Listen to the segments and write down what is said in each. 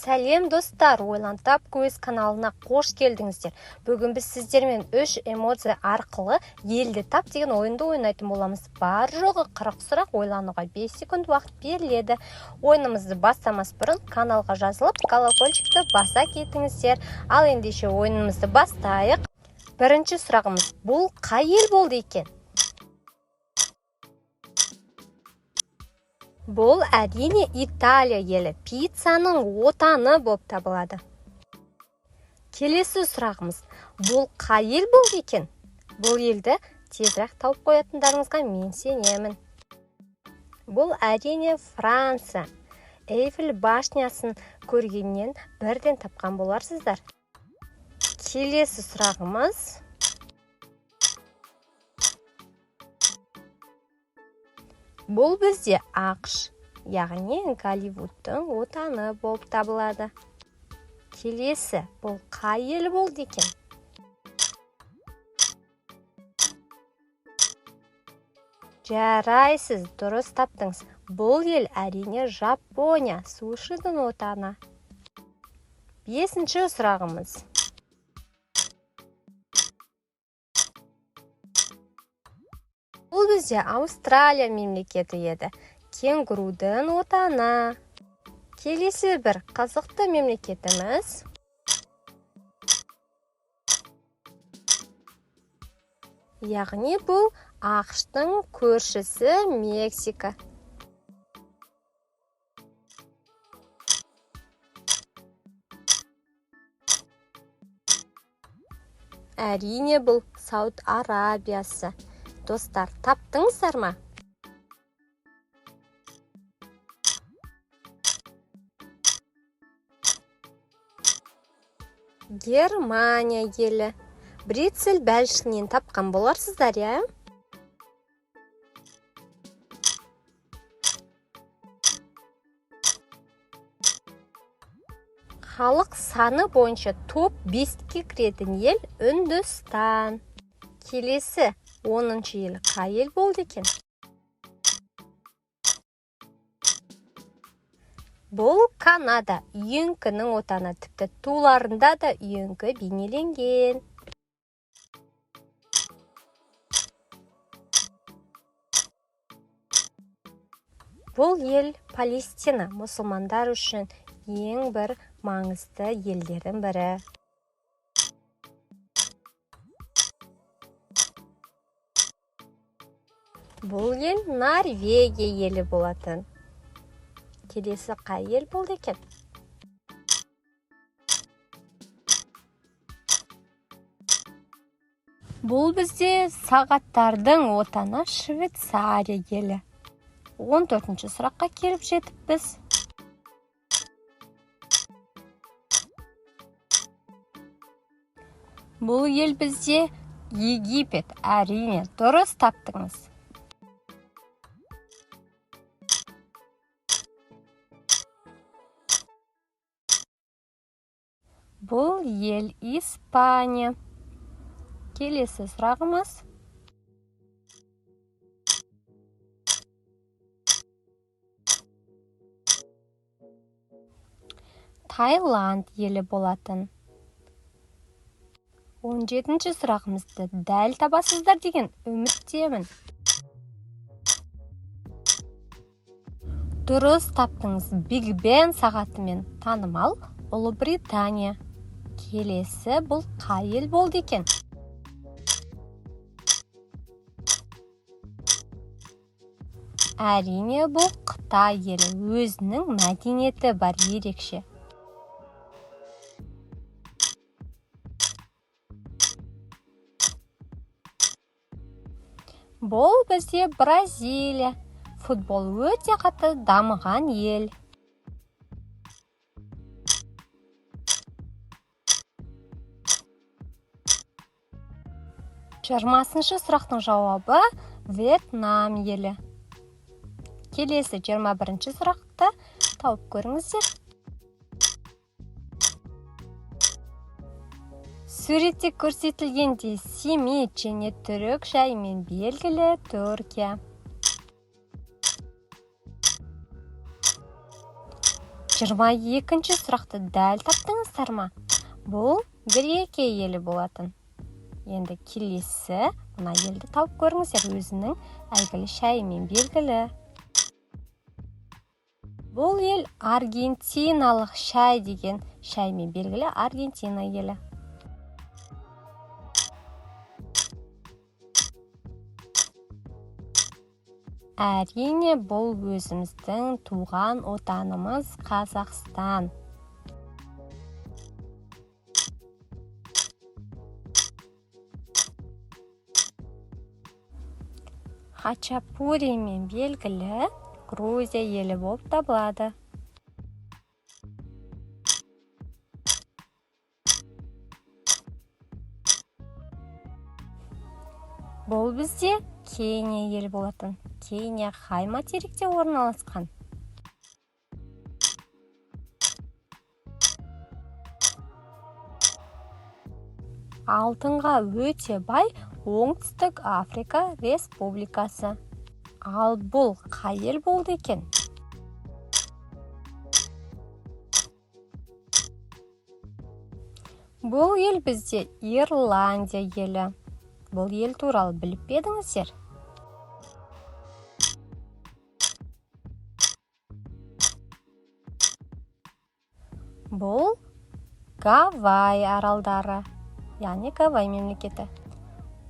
Сәлем достар, Ойлантап көз каналына қош келдіңіздер. Бүгін біз сіздермен 3 эмоция арқылы елді тап деген ойынды ойнайтын боламыз. Бар жоғы 40 сұрақ, ойлануға 5 секунд уақыт беріледі. Ойынымызды бастамас бұрын каналға жазылып, колокольчикті баса кетіңіздер. Ал ендеше ойынымызды бастайық. Бірінші сұрағымыз, бұл қай ел болды екен? Бұл әрине Италия елі, пиццаның отаны болып табылады. Келесі сұрағымыз, бұл қай ел болды екен? Бұл елді тезірек тауып қоятындарыңызға мен сенемін. Бұл әрине Франция. Эйфель башнясын көргеннен бірден тапқан боларсыздар. Келесі сұрағымыз, бұл бізде ақш, яғни Голливудтың отаны болып табылады. Келесі, бұл қай ел болды екен? Жарайсыз, дұрыс таптыңыз. Бұл ел әрине Жапония, сушидің отаны. Бесінші сұрағымыз. Бұл бізде Австралия мемлекеті еді. Кенгурудың отаны. Келесі бір қызықты мемлекетіміз. Яғни бұл ақштың көршісі Мексика. Әрине бұл Сауд Арабиясы. Достар, таптыңыздар ма? Германия елі. Брюссель бәлшінен тапқан боларсыздар, я? Халық саны бойынша топ 5-ке кіретін ел Үндістан. Келесі 10-шы ел қай ел болды екен? Бұл Канада, үйеңкінің отаны, тіпті туларында да үйеңкі бейнеленген. Бұл ел Палестина, мұсылмандар үшін ең бір маңызды елдердің бірі. Бұл ел Норвегия елі болатын. Келесі қай ел болды екен? Бұл бізде сағаттардың отаны Швейцария елі. 14-ші сұраққа келіп жетіппіз. Бұл ел бізде Египет, әрине, дұрыс таптыңыз. Бұл ел Испания. Келесі сұрағымыз. Таиланд елі болатын. 17-ші сұрағымызды дәл табасыздар деген үміттемін. Дұрыс таптыңыз. Биг Бен сағатымен танымал Ұлыбритания. Келесі бұл қай ел болды екен? Әрине бұл Қытай елі, өзінің мәдениеті бар ерекше. Бұл бізде Бразилия, футбол өте қатты дамыған ел. 20-шы сұрақтың жауабы Вьетнам елі. Келесі 21-ші сұрақты тауып көріңіздер. Суретте көрсетілгендей семит және түрік шайымен белгілі Түркия. 22-ші сұрақты дәл таптыңыздар ма? Бұл Грекия елі болатын. Енді келесі мына елді тауып көріңіздер, өзінің әйгілі шайымен белгілі. Бұл ел аргентиналық шай деген шаймен белгілі Аргентина елі. Әрине, бұл өзіміздің туған отанымыз Қазақстан. Хачапуримен белгілі Грузия елі болып табылады. Бұл бізде Кения елі болатын. Кения қай материкте орналасқан? Алтынға өте бай Оңтүстік Африка Республикасы. Ал бұл қай ел болды екен? Бұл ел бізде Ирландия елі. Бұл ел туралы біліп едіңіздер? Бұл Гавай аралдары, яғни Гавай мемлекеті.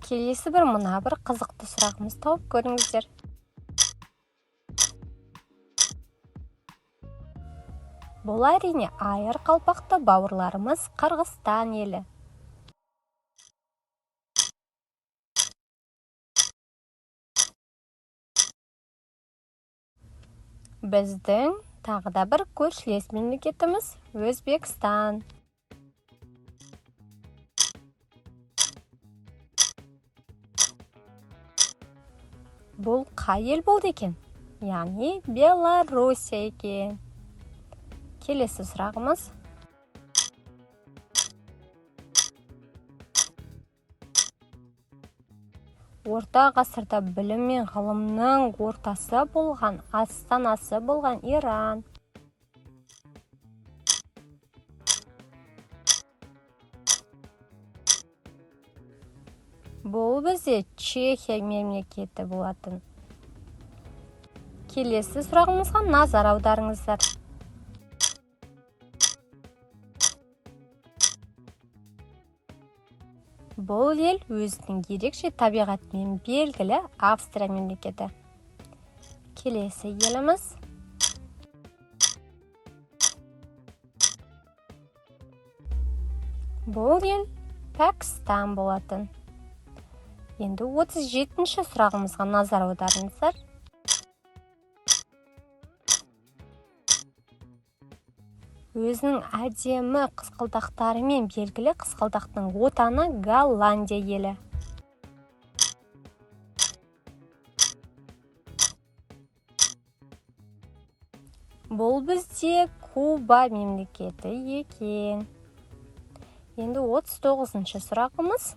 Келесі мына бір қызықты сұрағымыз тауып көріңіздер. Бұл әрине айыр қалпақты бауырларымыз Қырғызстан елі. Біздің тағы да бір көршілес мемлекетіміз Өзбекстан. Бұл қай ел болды екен? Яғни Белоруссия екен. Келесі сұрағымыз. Орта ғасырда білім мен ғылымның ортасы болған, астанасы болған Иран. Бұл бізде Чехия мемлекеті болатын. Келесі сұрағымызға назар аударыңыздар. Бұл ел өзінің ерекше табиғатымен белгілі Австрия мемлекеті. Келесі еліміз. Бұл ел Пәкістан болатын. Енді 37-ші сұрағымызға назар аударыңыздар. Өзінің әдемі қызғалдақтарымен белгілі қызғалдақтың отаны Голландия елі. Бұл бізде Куба мемлекеті екен. Енді 39-ші сұрағымыз.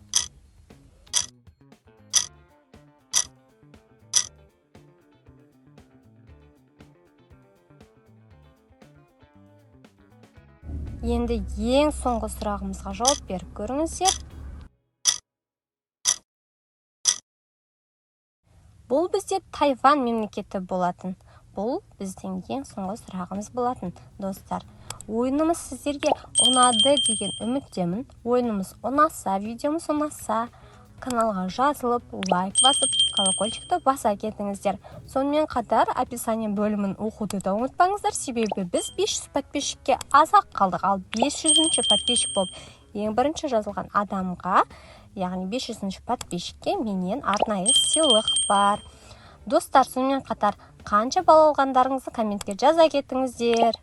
Енді ең соңғы сұрағымызға жауап беріп көріңіздер. Бұл бізде Тайвань мемлекеті болатын. Бұл біздің ең соңғы сұрағымыз болатын. Достар, ойынымыз сіздерге ұнады деген үміттемін. Ойынымыз ұнаса, видеомыз ұнаса, каналға жазылып, лайк басып, колокольчикті баса кетіңіздер. Сонымен қатар описание бөлімін оқуды да ұмытпаңыздар, себебі біз 500 подписчикке аз-ақ қалдық, ал 500-ші подписчик болып ең бірінші жазылған адамға, яғни 500-ші подписчикке менен арнайы сыйлық бар. Достар, сонымен қатар қанша балл алғандарыңызды комментке жаза кетіңіздер.